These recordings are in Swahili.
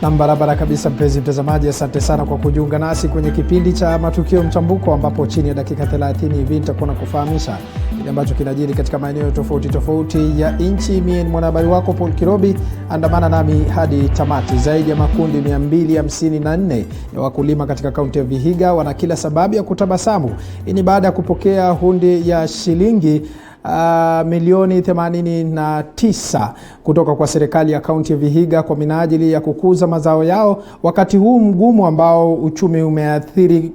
Na barabara kabisa mpenzi mtazamaji, asante sana kwa kujiunga nasi kwenye kipindi cha Matukio Mtambuko, ambapo chini ya dakika 30 hivi nitakuwa nakufahamisha kile ambacho kinajiri katika maeneo tofauti ya nchi. Mimi ni mwanahabari wako Paul Kirobi, andamana nami hadi tamati. Zaidi ya makundi 254 ya wakulima katika kaunti ya Vihiga wana kila sababu ya kutabasamu. Hii ni baada ya kupokea hundi ya shilingi milioni 89 kutoka kwa serikali ya kaunti ya Vihiga kwa minajili ya kukuza mazao yao wakati huu mgumu ambao uchumi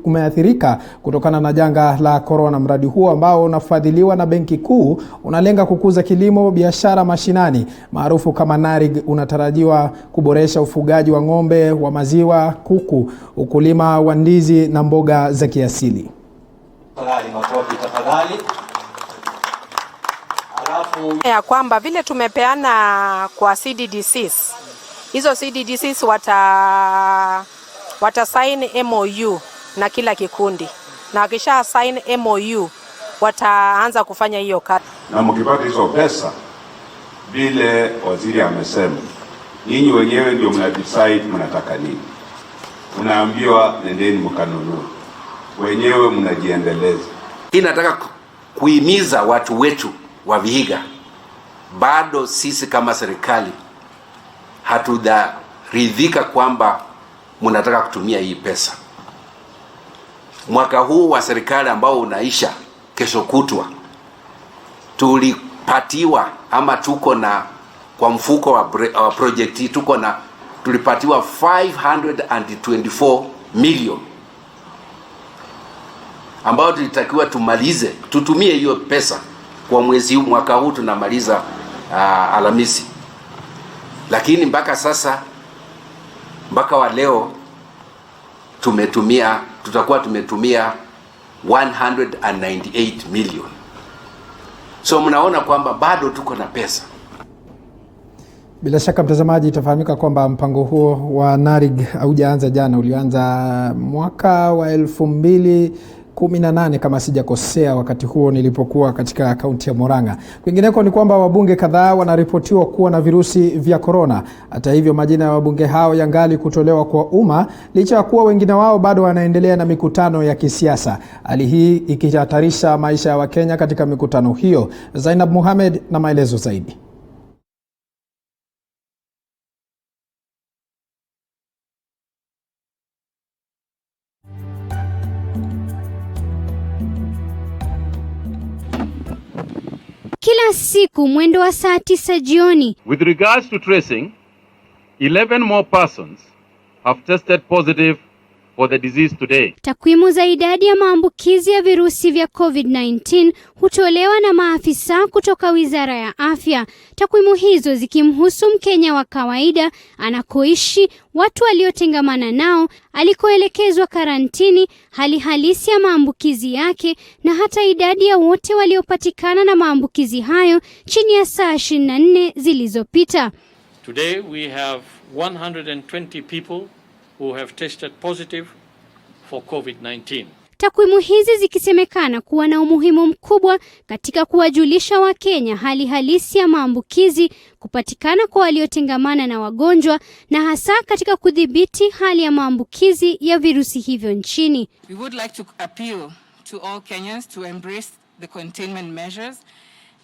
umeathirika kutokana na janga la corona. Mradi huo ambao unafadhiliwa na Benki Kuu unalenga kukuza kilimo biashara mashinani maarufu kama NARIG. Unatarajiwa kuboresha ufugaji wa ng'ombe wa maziwa, kuku, ukulima wa ndizi na mboga za kiasili. Ya kwamba vile tumepeana kwa CDDCs, hizo CDDCs wata sign MOU na kila kikundi, na wakisha sign MOU wataanza kufanya hiyo kazi. Na mkipata hizo pesa vile waziri amesema, ninyi wenyewe ndio mna decide mnataka nini. Unaambiwa nendeni mkanunue, wenyewe mnajiendeleza. Hii nataka kuhimiza watu wetu wa Vihiga, bado sisi kama serikali hatujaridhika kwamba mnataka kutumia hii pesa. Mwaka huu wa serikali ambao unaisha kesho kutwa, tulipatiwa ama tuko na kwa mfuko wa project tulipatiwa 524 million ambao tulitakiwa tumalize, tutumie hiyo pesa kwa mwezi huu. Mwaka huu tunamaliza Alhamisi, lakini mpaka sasa, mpaka wa leo tutakuwa tumetumia 198 million. So mnaona kwamba bado tuko na pesa. Bila shaka mtazamaji, itafahamika kwamba mpango huo wa NARIG haujaanza jana, ulianza mwaka wa 2018 kama sijakosea, wakati huo nilipokuwa katika kaunti ya Murang'a. Kwingineko ni kwamba wabunge kadhaa wanaripotiwa kuwa na virusi vya corona. Hata hivyo, majina ya wabunge hao yangali kutolewa kwa umma licha ya kuwa wengine wao bado wanaendelea na mikutano ya kisiasa. Hali hii ikihatarisha maisha ya Wakenya katika mikutano hiyo. Zainab Mohamed na maelezo zaidi. Kila siku mwendo wa saa 9 jioni. With regards to tracing, 11 more persons have tested positive for the disease today. Takwimu za idadi ya maambukizi ya virusi vya COVID-19 hutolewa na maafisa kutoka Wizara ya Afya. Takwimu hizo zikimhusu Mkenya wa kawaida anakoishi, watu waliotengamana nao, alikoelekezwa karantini, hali halisi ya maambukizi yake na hata idadi ya wote waliopatikana na maambukizi hayo chini ya saa 24 zilizopita. Today we have 120 people who have tested positive for COVID-19. Takwimu hizi zikisemekana kuwa na umuhimu mkubwa katika kuwajulisha Wakenya hali halisi ya maambukizi, kupatikana kwa waliotengamana na wagonjwa na hasa katika kudhibiti hali ya maambukizi ya virusi hivyo nchini. We would like to appeal to all Kenyans to embrace the containment measures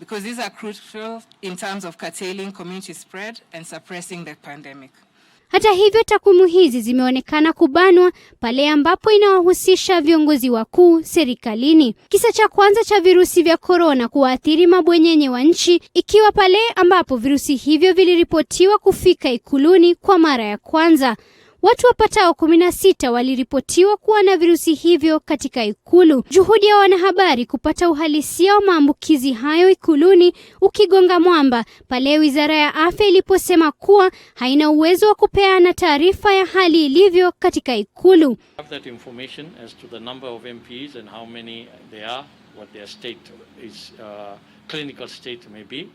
because these are crucial in terms of curtailing community spread and suppressing the pandemic. Hata hivyo, takwimu hizi zimeonekana kubanwa pale ambapo inawahusisha viongozi wakuu serikalini. Kisa cha kwanza cha virusi vya corona kuathiri mabwenyenye wa nchi ikiwa pale ambapo virusi hivyo viliripotiwa kufika Ikuluni kwa mara ya kwanza. Watu wapatao 16 waliripotiwa kuwa na virusi hivyo katika Ikulu. Juhudi ya wanahabari kupata uhalisia wa maambukizi hayo Ikuluni ukigonga mwamba pale Wizara ya Afya iliposema kuwa haina uwezo wa kupeana taarifa ya hali ilivyo katika Ikulu. That information as to the number of MPs and how many they are, what their state is, clinical state may be.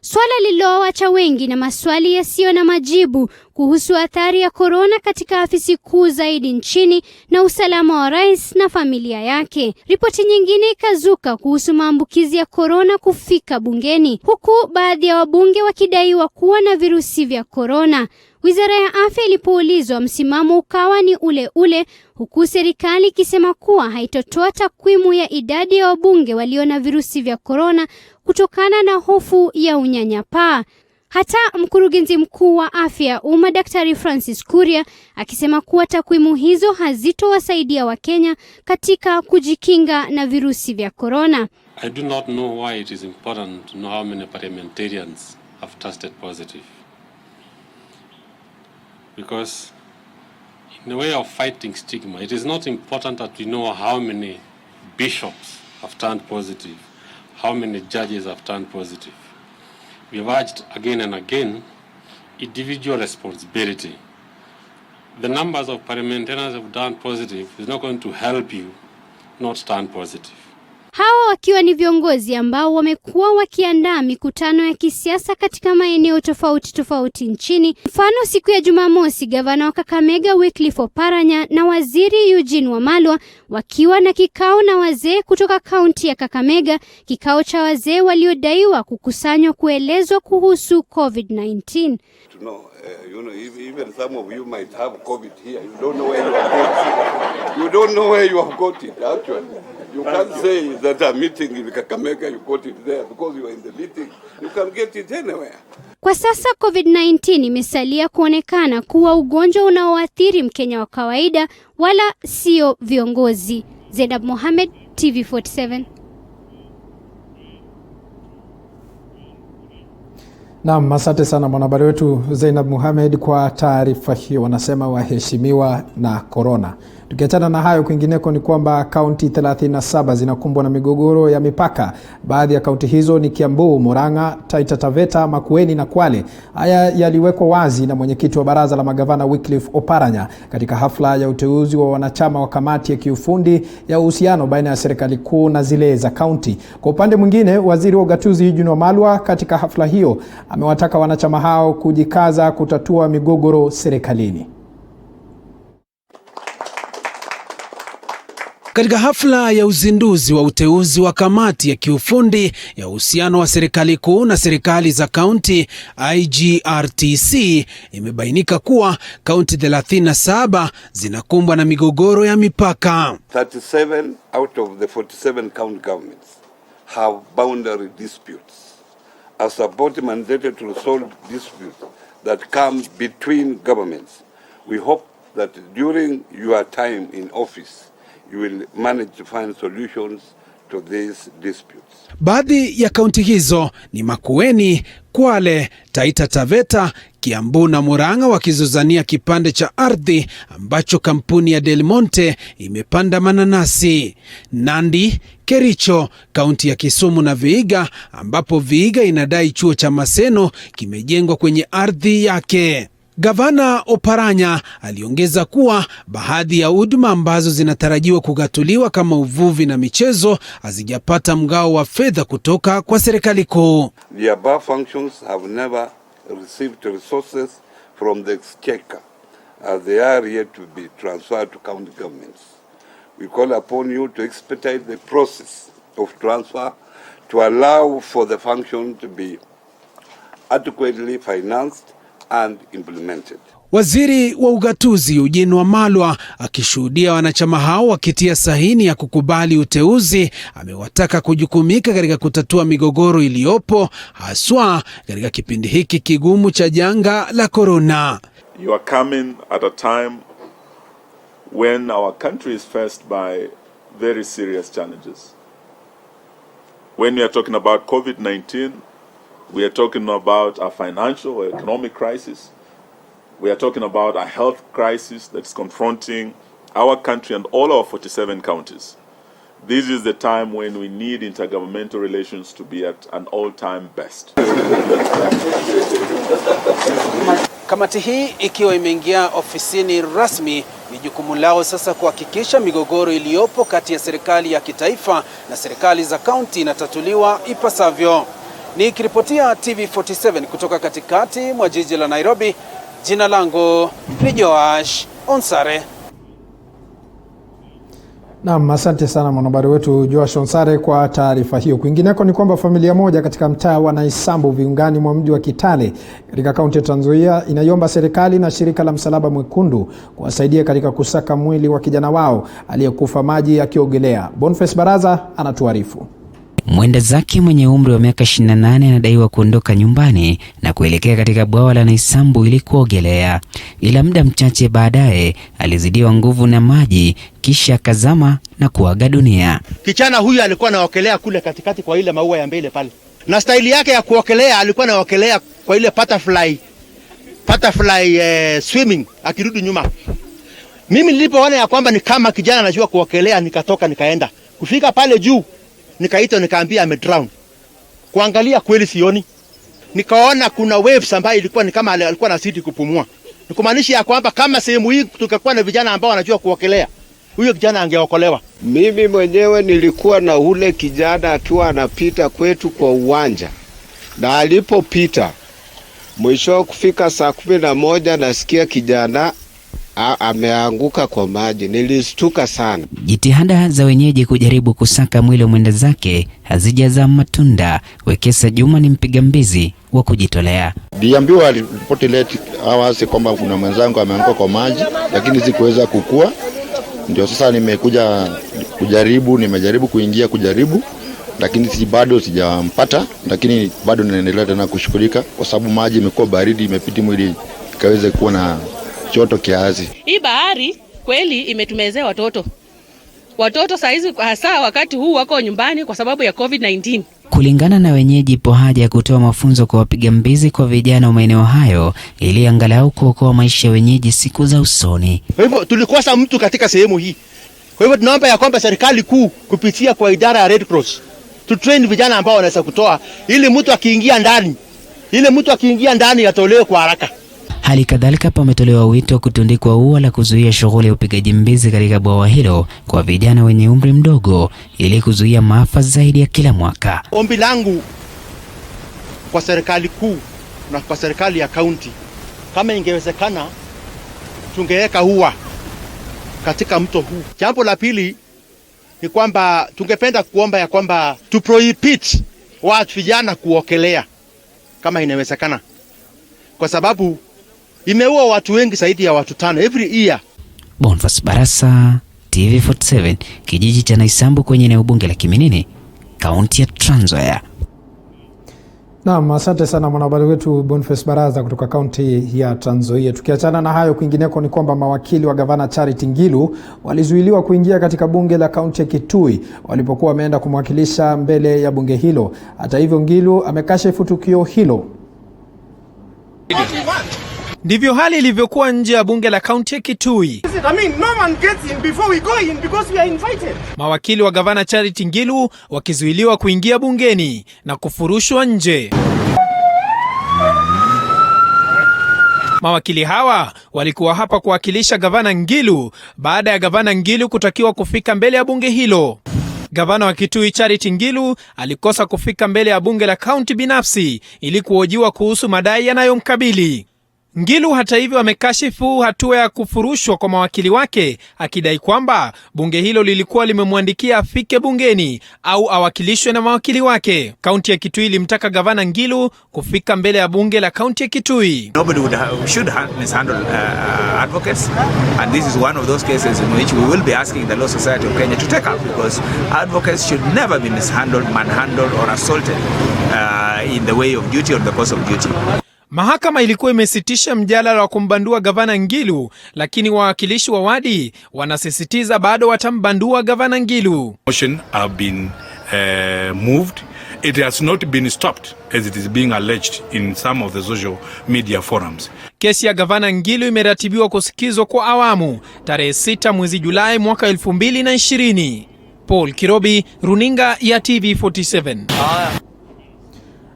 Swala lililoacha wengi na maswali yasiyo na majibu kuhusu athari ya korona katika afisi kuu zaidi nchini na usalama wa rais na familia yake. Ripoti nyingine ikazuka kuhusu maambukizi ya korona kufika bungeni, huku baadhi ya wabunge wakidaiwa kuwa na virusi vya korona. Wizara ya Afya ilipoulizwa, msimamo ukawa ni ule ule, huku serikali ikisema kuwa haitotoa takwimu ya idadi ya wabunge walio na virusi vya korona kutokana na hofu ya unyanyapaa. Hata mkurugenzi mkuu wa afya umma Daktari Francis Kuria akisema kuwa takwimu hizo hazitowasaidia Wakenya katika kujikinga na virusi vya korona. I do not know why it is important to know how many parliamentarians have tested positive. Because in the way of fighting stigma, it is not important that we know how many bishops have turned positive, how many judges have turned positive. We have urged again and again individual responsibility. The numbers of parliamentarians who have done positive is not going to help you not turn positive. Hawa wakiwa ni viongozi ambao wamekuwa wakiandaa mikutano ya kisiasa katika maeneo tofauti nchini. Mfano, siku ya Jumamosi, gavana wa Kakamega Wycliffe Oparanya na waziri Eugene Wamalwa wakiwa na kikao na wazee kutoka kaunti ya Kakamega, kikao cha wazee waliodaiwa kukusanywa kuelezwa kuhusu COVID-19. Even some of you might have COVID here. You don't know where you have got it. You don't know where you have got it, actually. You can't say that a meeting in Kakamega, you got it there because you are in the meeting. You can get it anywhere. Kwa sasa COVID-19 imesalia kuonekana kuwa ugonjwa unaoathiri Mkenya wa kawaida wala sio viongozi. Zainab Mohamed, TV47. Naam, asante sana mwanahabari wetu Zainab Mohamed kwa taarifa hiyo. Wanasema waheshimiwa na korona. Tukiachana na hayo, kwingineko ni kwamba kaunti 37 zinakumbwa na migogoro ya mipaka. Baadhi ya kaunti hizo ni Kiambu, Murang'a, Taita Taveta, Makueni na Kwale. Haya yaliwekwa wazi na mwenyekiti wa baraza la magavana Wycliffe Oparanya katika hafla ya uteuzi wa wanachama wa kamati ya kiufundi ya uhusiano baina ya serikali kuu na zile za kaunti. Kwa upande mwingine, waziri wa ugatuzi Eugene Wamalwa katika hafla hiyo amewataka wanachama hao kujikaza kutatua migogoro serikalini. Katika hafla ya uzinduzi wa uteuzi wa kamati ya kiufundi ya uhusiano wa serikali kuu na serikali za kaunti IGRTC, imebainika kuwa kaunti 37 zinakumbwa na migogoro ya mipaka. 37 out of the 47 county governments have boundary disputes. As a body mandated to resolve disputes that come between governments, we hope that during your time in office, you will manage to find solutions to these disputes. Baadhi ya kaunti hizo ni Makueni, Kwale, Taita Taveta, Kiambu na Murang'a wakizozania kipande cha ardhi ambacho kampuni ya Del Monte imepanda mananasi. Nandi, Kericho, kaunti ya Kisumu na Vihiga ambapo Vihiga inadai chuo cha Maseno kimejengwa kwenye ardhi yake. Gavana Oparanya aliongeza kuwa baadhi ya huduma ambazo zinatarajiwa kugatuliwa kama uvuvi na michezo hazijapata mgao wa fedha kutoka kwa serikali kuu. The above functions have never received resources from the exchequer as they are yet to be transferred to county governments. We call upon you to expedite the process of transfer to allow for the function to be adequately financed and implemented. Waziri wa ugatuzi Eugene Wamalwa akishuhudia wanachama hao wakitia sahini ya kukubali uteuzi, amewataka kujukumika katika kutatua migogoro iliyopo haswa katika kipindi hiki kigumu cha janga la corona. You are coming at a time when our country is faced by very serious challenges. When we are talking about COVID-19, we are talking about a financial or economic crisis. We are talking about a health crisis that's confronting our country and all our 47 counties. This is the time when we need intergovernmental relations to be at an all-time best. Kamati hii ikiwa imeingia ofisini rasmi, ni jukumu lao sasa kuhakikisha migogoro iliyopo kati ya serikali ya kitaifa na serikali za kaunti inatatuliwa ipasavyo. Nikiripotia TV47 kutoka katikati mwa jiji la Nairobi, jina langu ni Joash Onsare. Naam, asante sana mwanahabari wetu Joash Onsare kwa taarifa hiyo. Kwingineko ni kwamba familia moja katika mtaa wa Naisambu viungani mwa mji wa Kitale katika kaunti ya Trans Nzoia inaiomba serikali na shirika la Msalaba Mwekundu kuwasaidia katika kusaka mwili wa kijana wao aliyekufa maji akiogelea. Boniface Baraza anatuarifu. Mwenda zake mwenye umri wa miaka 28 anadaiwa kuondoka nyumbani na kuelekea katika bwawa la Naisambu ili kuogelea, ila muda mchache baadaye alizidiwa nguvu na maji kisha akazama na kuaga dunia. Kijana huyu alikuwa anaogelea kule katikati kwa ile maua ya mbele pale, na staili yake ya kuogelea alikuwa anaogelea kwa ile butterfly swimming akirudi nyuma. Mimi nilipoona ya kwamba ni kama kijana anajua kuogelea, nikatoka nikaenda kufika pale juu, nikaita nikaambia amedrown. Kuangalia kweli sioni. Nikaona kuna waves ambayo ilikuwa ni kama alikuwa anazidi kupumua. Nikumaanisha ya kwamba kama sehemu hii tungekuwa na vijana ambao wanajua kuogelea, huyo kijana angeokolewa. Mimi mwenyewe nilikuwa na ule kijana akiwa anapita kwetu kwa uwanja. Na alipopita mwisho kufika saa 11 nasikia kijana ameanguka kwa maji. Nilistuka sana. Jitihada za wenyeji kujaribu kusaka mwili wa mwenda zake hazijazaa matunda. Wekesa Juma ni mpiga mbizi wa kujitolea. Niliambiwa ripoti late hours kwamba kuna mwenzangu ameanguka kwa maji, lakini sikuweza kukua. Ndio sasa nimekuja kujaribu, nimejaribu kuingia kujaribu, lakini bado sijampata, lakini bado ninaendelea tena kushughulika kwa sababu maji imekuwa baridi, imepiti mwili ikaweze kuwa na joto kiasi. Hii bahari kweli imetumezea watoto. Watoto saizi hasa wakati huu wako nyumbani kwa sababu ya COVID-19. Kulingana na wenyeji, ipo haja ya kutoa mafunzo kwa wapiga mbizi kwa vijana wa maeneo hayo ili angalau kuokoa maisha ya wenyeji siku za usoni. Kwa hivyo tulikosa mtu katika sehemu hii. Kwa hivyo tunaomba ya kwamba serikali kuu kupitia kwa idara ya Red Cross tutrain vijana ambao wanaweza kutoa ili mtu akiingia ndani atolewe kwa haraka. Hali kadhalika pametolewa wito wa kutundikwa ua la kuzuia shughuli ya upigaji mbizi katika bwawa hilo kwa vijana wenye umri mdogo ili kuzuia maafa zaidi ya kila mwaka. Ombi langu kwa serikali kuu na kwa serikali ya kaunti, kama ingewezekana tungeweka ua katika mto huu. Jambo la pili ni kwamba tungependa kuomba ya kwamba tu prohibit watu vijana kuogelea kama inawezekana, kwa sababu imeua watu wengi zaidi ya watu 5 every year. Boniface Barasa, TV47, kijiji cha Naisambu kwenye eneo bunge la Kiminini, kaunti ya Trans Nzoia. Naam, asante sana mwanahabari wetu Boniface Baraza kutoka kaunti ya Trans Nzoia. Tukiachana na hayo, kwingineko ni kwamba mawakili wa gavana Charity Ngilu walizuiliwa kuingia katika bunge la kaunti ya Kitui walipokuwa wameenda kumwakilisha mbele ya bunge hilo. Hata hivyo, Ngilu amekashifu tukio hilo. Ndivyo hali ilivyokuwa nje ya bunge la kaunti ya Kitui. Mawakili wa gavana Charity Ngilu wakizuiliwa kuingia bungeni na kufurushwa nje. Mawakili hawa walikuwa hapa kuwakilisha gavana Ngilu baada ya gavana Ngilu kutakiwa kufika mbele ya bunge hilo. Gavana wa Kitui Charity Ngilu alikosa kufika mbele ya bunge la kaunti binafsi ili kuhojiwa kuhusu madai yanayomkabili. Ngilu hata hivyo amekashifu hatua ya kufurushwa kwa mawakili wake, akidai kwamba bunge hilo lilikuwa limemwandikia afike bungeni au awakilishwe na mawakili wake. Kaunti ya Kitui ilimtaka gavana Ngilu kufika mbele ya bunge la kaunti ya Kitui. Nobody should mishandle advocates, and this is one of those cases in which we will be asking the Law Society of Kenya to take up, because advocates should never be mishandled, manhandled or assaulted in the way of duty or the course of duty. Mahakama ilikuwa imesitisha mjadala wa kumbandua gavana Ngilu, lakini wawakilishi wa wadi wanasisitiza bado watambandua gavana Ngilu. Motion have been moved. It has not been stopped as it is being alleged in some of the social media forums. Kesi ya gavana Ngilu imeratibiwa kusikizwa kwa awamu tarehe 6 mwezi Julai mwaka 2020. Paul Kirobi, runinga ya TV47.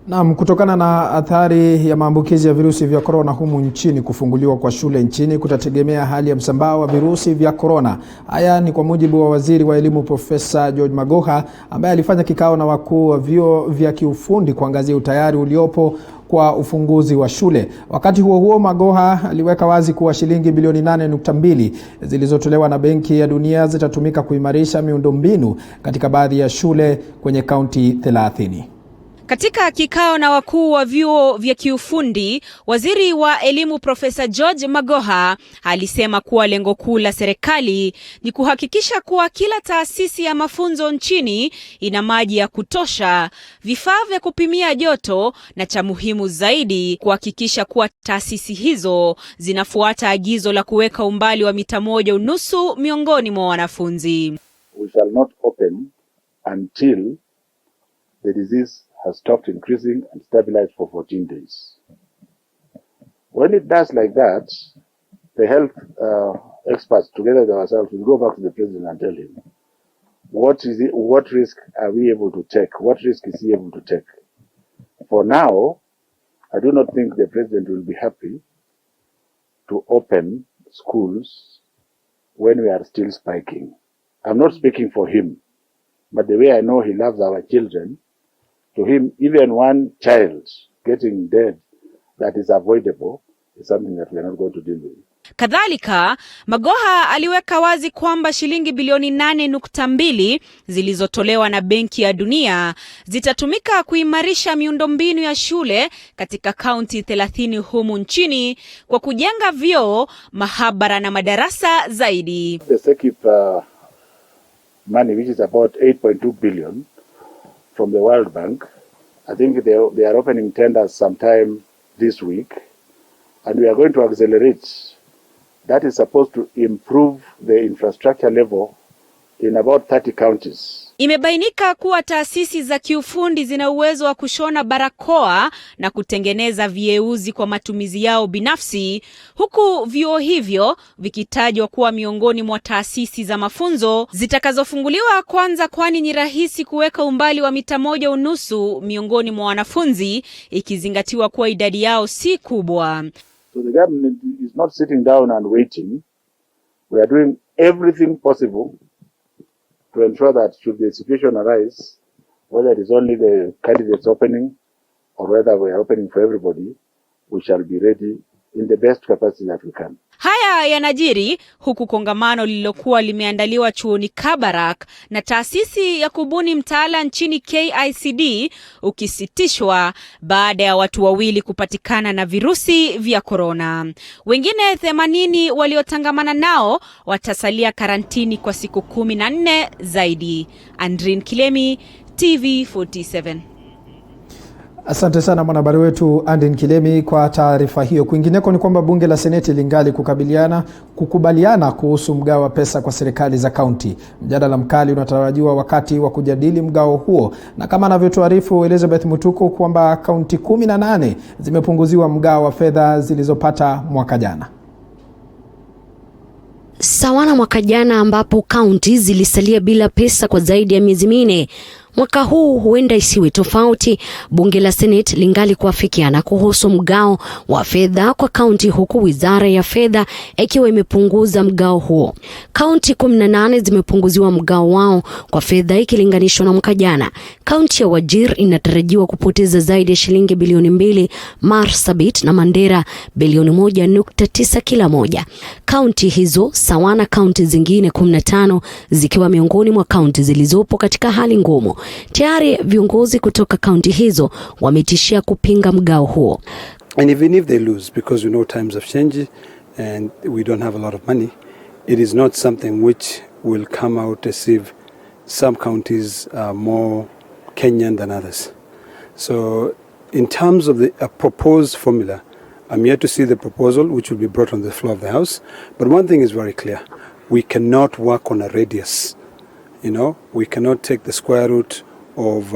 Naam, kutokana na athari ya maambukizi ya virusi vya korona humu nchini, kufunguliwa kwa shule nchini kutategemea hali ya msambao wa virusi vya korona. Haya ni kwa mujibu wa Waziri wa Elimu Profesa George Magoha, ambaye alifanya kikao na wakuu wa vyuo vya kiufundi kuangazia utayari uliopo kwa ufunguzi wa shule. Wakati huo huo, Magoha aliweka wazi kuwa shilingi bilioni 8.2 zilizotolewa na Benki ya Dunia zitatumika kuimarisha miundombinu katika baadhi ya shule kwenye kaunti 30. Katika kikao na wakuu wa vyuo vya kiufundi, Waziri wa Elimu Profesa George Magoha alisema kuwa lengo kuu la serikali ni kuhakikisha kuwa kila taasisi ya mafunzo nchini ina maji ya kutosha, vifaa vya kupimia joto na cha muhimu zaidi, kuhakikisha kuwa taasisi hizo zinafuata agizo la kuweka umbali wa mita 1.5 miongoni mwa wanafunzi. We shall not open until the disease has stopped increasing and stabilized for 14 days. When it does like that, the health experts, together with ourselves, will go back to the president and tell him, what risk are we able to take? What risk is he able to take? For now, I do not think the president will be happy to open schools when we are still spiking. I'm not speaking for him, but the way I know he loves our children, to him, even one child getting dead that is avoidable is something that we are not going to deal with. Kadhalika, Magoha aliweka wazi kwamba shilingi bilioni 8.2 zilizotolewa na Benki ya Dunia zitatumika kuimarisha miundombinu ya shule katika kaunti 30 humu nchini kwa kujenga vyoo, mahabara na madarasa zaidi. The SECIP money, which is about 8.2 billion from the World Bank, I think they are opening tenders sometime this week, and we are going to accelerate. That is supposed to improve the infrastructure level in about 30 counties. Imebainika kuwa taasisi za kiufundi zina uwezo wa kushona barakoa na kutengeneza vieuzi kwa matumizi yao binafsi, huku vyuo hivyo vikitajwa kuwa miongoni mwa taasisi za mafunzo zitakazofunguliwa kwanza, kwani ni rahisi kuweka umbali wa mita 1.5 miongoni mwa wanafunzi, ikizingatiwa kuwa idadi yao si kubwa. So the government is not sitting down and waiting. We are doing everything possible to ensure that should the situation arise, whether it is only the candidates opening or whether we are opening for everybody, we shall be ready in the best capacity that we can. Haya yanajiri huku kongamano lililokuwa limeandaliwa chuoni Kabarak na taasisi ya kubuni mtaala nchini KICD ukisitishwa baada ya watu wawili kupatikana na virusi vya korona. Wengine 80 waliotangamana nao watasalia karantini kwa siku 14 zaidi. Andrin Kilemi, TV47. Asante sana mwanahabari wetu Andin Kilemi kwa taarifa hiyo. Kwingineko ni kwamba bunge la Seneti lingali kukubaliana kuhusu mgao wa pesa kwa serikali za kaunti. Mjadala mkali unatarajiwa wakati wa kujadili mgao huo, na kama anavyotuarifu Elizabeth Mutuku kwamba kaunti 18 zimepunguziwa mgao wa fedha zilizopata mwaka jana. Sawa na mwaka jana ambapo kaunti zilisalia bila pesa kwa zaidi ya miezi 4. Mwaka huu huenda isiwe tofauti. Bunge la Senate lingali kuafikiana kuhusu mgao wa fedha kwa kaunti, huku Wizara ya Fedha ikiwa imepunguza mgao huo. Kaunti 18 zimepunguziwa mgao wao kwa fedha ikilinganishwa na mwaka jana. Kaunti ya Wajir inatarajiwa kupoteza zaidi ya shilingi bilioni 2, Marsabit na Mandera bilioni 1.9 kila moja. Kaunti hizo sawa na kaunti zingine 15 zikiwa miongoni mwa kaunti zilizopo katika hali ngumu. Tayari viongozi kutoka kaunti hizo wametishia kupinga mgao huo. And even if they lose, because we know times have changed and we don't have a lot of money, it is not something which will come out as if some counties are more Kenyan than others. So in terms of the proposed formula, I'm yet to see the proposal which will be brought on the floor of the House. But one thing is very clear. We cannot work on a radius. You know, we cannot take the square root of,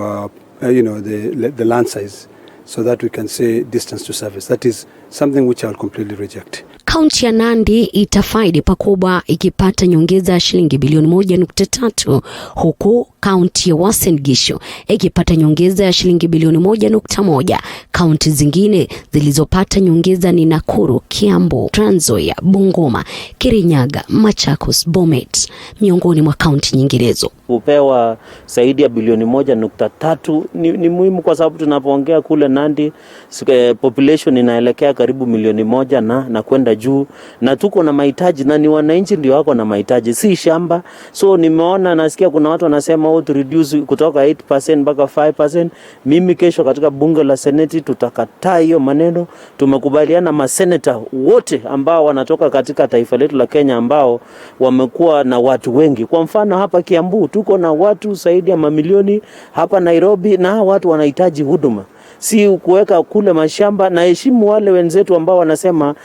the land size so that we can say distance to service. That is something which I'll completely reject. Kaunti ya Nandi itafaidi pakubwa ikipata nyongeza ya shilingi bilioni 1.3 huku kaunti ya Uasin Gishu ikipata nyongeza ya shilingi bilioni 1.1. Kaunti zingine zilizopata nyongeza ni Nakuru, Kiambu, Trans Nzoia, Bungoma, Kirinyaga, Machakos, Bomet miongoni mwa kaunti nyinginezo. Kupewa zaidi ya bilioni 1.3 ni muhimu kwa sababu tunapoongea kule Nandi population inaelekea karibu milioni 1 na kwenda juu, na tuko na mahitaji na ni wananchi ndio wako na mahitaji, si shamba. So nimeona nasikia kuna watu wanasema to reduce kutoka 8% mpaka 5%. Mimi kesho katika bunge la Seneti tutakataa hiyo maneno. Tumekubaliana maseneta wote ambao wanatoka katika taifa letu la Kenya ambao wamekuwa na watu wengi. Kwa mfano hapa Kiambu tuko na watu zaidi ya mamilioni, hapa Nairobi na watu wanahitaji huduma, si kuweka kule mashamba. Na heshimu wale wenzetu ambao wanasema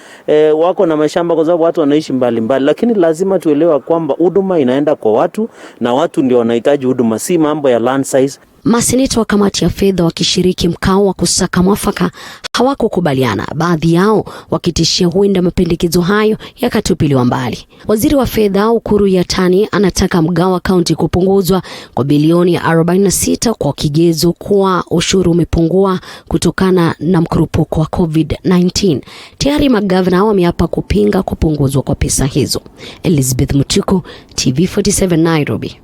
wako na mashamba kwa sababu watu wanaishi mbali, lakini lazima tuelewa kwamba huduma inaenda kwa watu na watu ndio wanahitaji huduma, si mambo ya land size. Maseneta wa kamati ya fedha wakishiriki mkao wa kusaka mwafaka hawakukubaliana, baadhi yao wakitishia huenda mapendekezo hayo yakatupiliwa mbali. Waziri wa fedha Ukuru Yatani anataka mgao wa kaunti kupunguzwa kwa bilioni 46 kwa kigezo kuwa ushuru umepungua kutokana na mkurupuko wa COVID-19. Tayari magavana wameapa kupinga kupunguzwa kwa pesa hizo. Elizabeth Mutuku, TV47 Nairobi.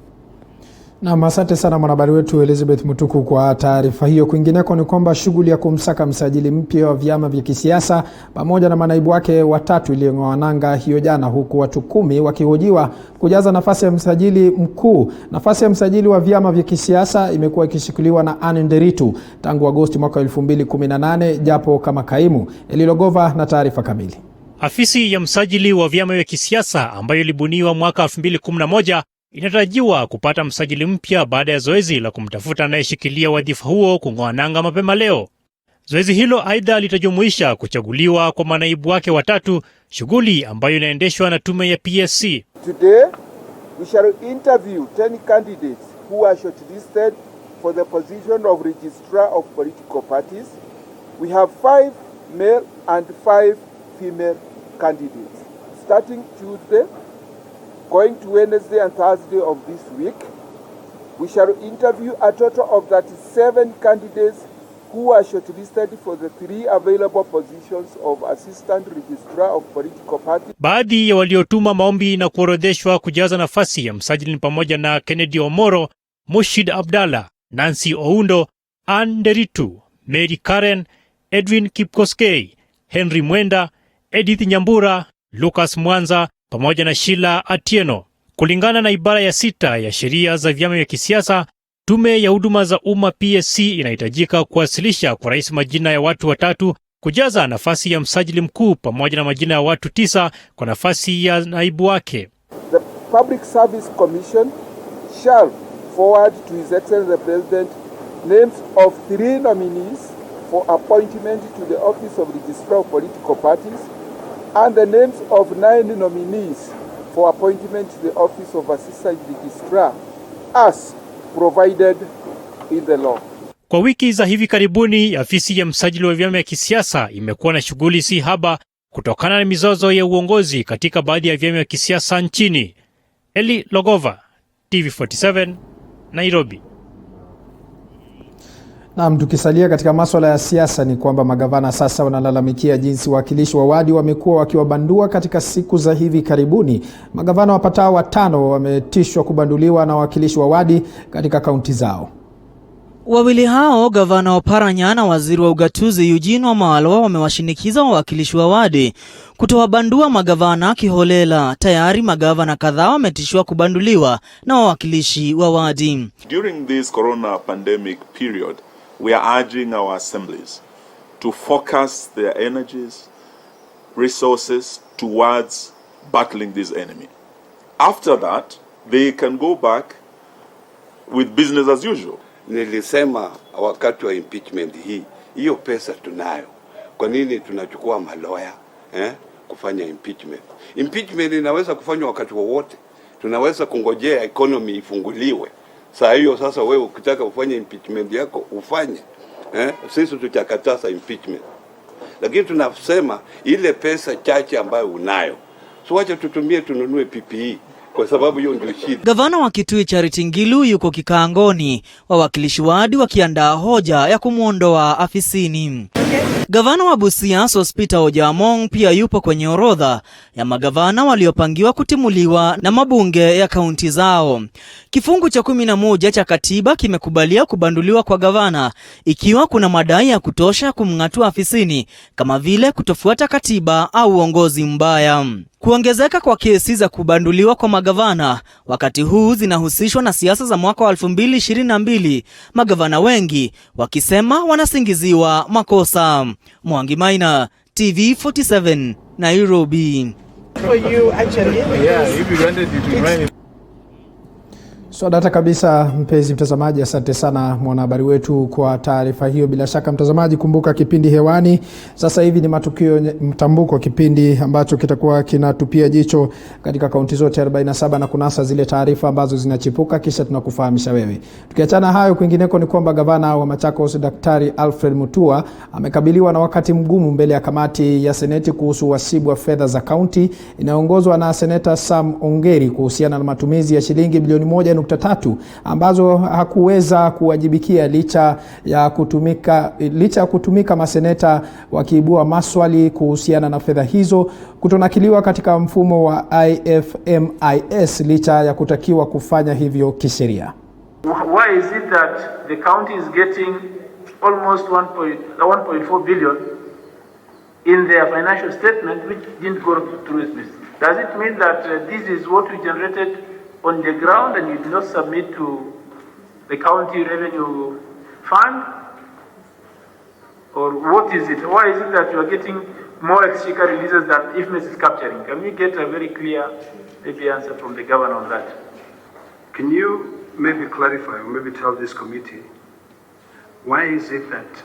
Na asante sana mwanahabari wetu Elizabeth Mutuku kwa taarifa hiyo. Kwingineko ni kwamba shughuli ya kumsaka msajili mpya wa vyama vya kisiasa pamoja na manaibu wake watatu iliyong'oa nanga hiyo jana, huku watu 10 wakihojiwa kujaza nafasi ya msajili mkuu. Nafasi ya msajili wa vyama vya kisiasa imekuwa ikishikiliwa na Anne Nderitu tangu Agosti mwaka 2018 japo kama kaimu. Elilogova na taarifa kamili. Afisi ya msajili wa vyama vya kisiasa ambayo ilibuniwa mwaka 2011 inatarajiwa kupata msajili mpya baada ya zoezi la kumtafuta anayeshikilia wadhifa huo kung'oa nanga mapema leo. Zoezi hilo aidha litajumuisha kuchaguliwa kwa manaibu wake watatu, shughuli ambayo inaendeshwa na tume ya PSC. Today we shall interview 10 candidates who are shortlisted for the position of registrar of political parties. We have 5 male and 5 female candidates. Starting Tuesday, going to Wednesday and Thursday of this week, we shall interview a total of 37 candidates who are shortlisted for the 3 available positions of Assistant Registrar of Political Parties. Baadhi ya waliotuma maombi na kuorodheshwa kujaza nafasi ya msajili ni pamoja na Kennedy Omoro, Mushid Abdalla, Nancy Oundo, Anne Nderitu, Mary Karen, Edwin Kipkoskei, Henry Mwenda, Edith Nyambura, Lucas Mwanza pamoja na Sheila Atieno. Kulingana na ibara ya 6 ya sheria za vyama vya kisiasa, tume ya huduma za umma PSC inahitajika kuwasilisha kwa rais majina ya watu watatu kujaza nafasi ya msajili mkuu pamoja na majina ya watu 9 kwa nafasi ya naibu wake. The Public Service Commission shall forward to His Excellency the President names of 3 nominees for appointment to the office of Registrar of Political Parties and the names of 9 nominees for appointment to the office of Assistant Registrar as provided in the law. Kwa wiki za hivi karibuni, afisi ya msajili wa vyama vya kisiasa imekuwa na shughuli si haba kutokana na mizozo ya uongozi katika baadhi ya vyama vya kisiasa nchini. Eli Logova, TV47, Nairobi. Na tukisalia katika masuala ya siasa ni kwamba magavana sasa wanalalamikia jinsi wawakilishi wa wadi wamekuwa wakiwabandua katika siku za hivi karibuni. Magavana wapatao 5 wametishwa kubanduliwa na wawakilishi wa wadi katika kaunti zao. Wawili hao, gavana Oparanya na waziri wa ugatuzi Eugene Wamalwa, wamewashinikiza wawakilishi wa wadi kutowabandua magavana kiholela. Tayari magavana kadhaa wametishwa kubanduliwa na wawakilishi wa wadi. During this corona pandemic period, we are urging our assemblies to focus their energies, resources towards battling this enemy. After that, they can go back with business as usual. Nilisema wakati wa impeachment hiyo pesa tunayo. Kwa nini tunachukua maloya kufanya impeachment? Impeachment inaweza kufanywa wakati wowote. Tunaweza kungojea economy ifunguliwe. Saa hiyo sasa wewe ukitaka ufanye impeachment yako ufanye. Sisi tutakataza impeachment. lakini tunasema ile pesa chache ambayo unayo, so wacha tutumie tununue PPE, kwa sababu hiyo ndio shida. Gavana wa Kitui Charity Ngilu yuko kikaangoni, wawakilishi wadi wakiandaa hoja ya kumuondoa afisini. Gavana wa Busia Sospeter Ojaamong pia yupo kwenye orodha ya magavana waliopangiwa kutimuliwa na mabunge ya kaunti zao. Kifungu cha 11 cha katiba kimekubalia kubanduliwa kwa gavana ikiwa kuna madai ya kutosha kumng'atua afisini, kama vile kutofuata katiba au uongozi mbaya. Kuongezeka kwa kesi za kubanduliwa kwa magavana wakati huu zinahusishwa na siasa za mwaka wa 2022, magavana wengi wakisema wanasingiziwa makosa. Mwangi Maina, TV 47, Nairobi. So data kabisa, mpenzi mtazamaji, asante sana mwanahabari wetu kwa taarifa hiyo. Bila shaka mtazamaji, kumbuka kipindi hewani sasa hivi ni Matukio Mtambuko, kipindi ambacho kitakuwa kinatupia jicho katika kaunti zote 47 na kunasa zile taarifa ambazo zinachipuka, kisha tunakufahamisha wewe. Tukiachana hayo, kwingineko ni kwamba gavana wa Machakos Daktari Alfred Mutua amekabiliwa na wakati mgumu mbele ya kamati ya seneti kuhusu wasibu wa fedha za kaunti inayoongozwa na seneta Sam Ongeri kuhusiana na matumizi ya shilingi bilioni 1.3 ambazo hakuweza kuwajibikia licha ya kutumika maseneta wakiibua maswali kuhusiana na fedha hizo kutonakiliwa katika mfumo wa IFMIS licha ya kutakiwa kufanya hivyo kisheria. Why is it that the county is getting almost 1.4 billion in their financial statement which didn't go through this? Does it mean that this is what we generated on the ground and you did not submit to the county revenue fund? Or what is it? Why is it that you are getting more exchequer releases than IFMIS is capturing? Can we get a very clear answer from the governor on that? Can you maybe clarify or maybe tell this committee why is it that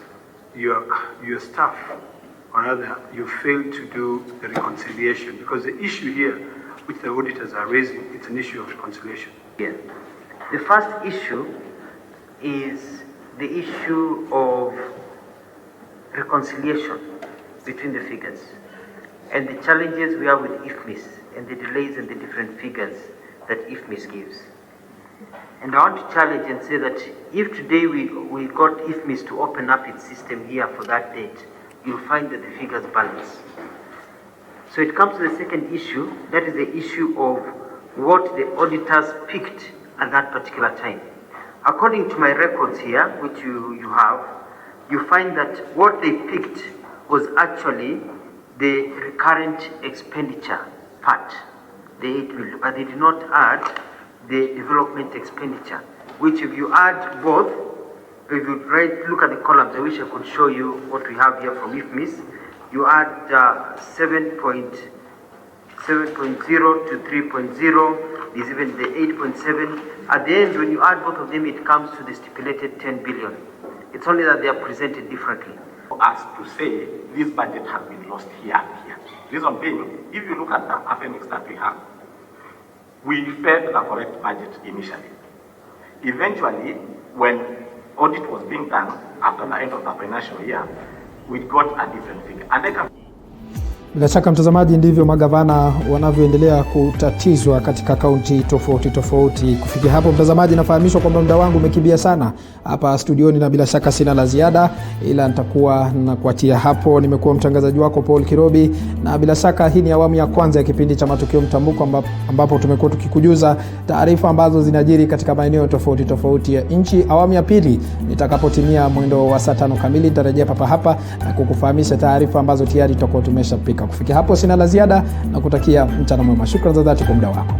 your staff, or rather you failed to do the reconciliation? Because the issue here which the auditors are raising, it's an issue of reconciliation. Yeah. The first issue is the issue of reconciliation between the figures and the challenges we have with IFMIS and the delays and the different figures that IFMIS gives. And I want to challenge and say that if today we got IFMIS to open up its system here for that date, you'll find that the figures balance. So it comes to the second issue, that is the issue of what the auditors picked at that particular time. According to my records here, which you have, you find that what they picked was actually the recurrent expenditure part, the 8 million, but they did not add the development expenditure, which if you add both, if you look at the columns, I wish I could show you what we have here from IFMIS. You add 7.0 to 3.0, is even the 8.7. At the end, when you add both of them, it comes to the stipulated 10 billion. It's only that they are presented differently. For us to say this budget has been lost here and here. Reason being, if you look at the academics that we have, we fed the correct budget initially. Eventually, when audit was being done after the end of the financial year, we got a different figure. And they can... Bila shaka mtazamaji, ndivyo magavana wanavyoendelea kutatizwa katika kaunti tofauti tofauti. Kufikia hapo mtazamaji, nafahamishwa kwamba muda wangu umekimbia sana hapa studioni na bila shaka sina la ziada, ila nitakuwa nakuatia hapo. Nimekuwa mtangazaji wako Paul Kirobi, na bila shaka hii ni awamu ya kwanza ya kipindi cha Matukio Mtambuko ambapo tumekuwa tukikujuza taarifa ambazo zinajiri katika maeneo tofauti tofauti ya nchi. Awamu ya pili nitakapotimia mwendo wa saa 5 kamili nitarejea hapa na kukufahamisha taarifa ambazo tayari tutakuwa tumeshapika. Kufikia hapo sina la ziada na kutakia mchana mwema. Shukrani za dhati kwa muda wako.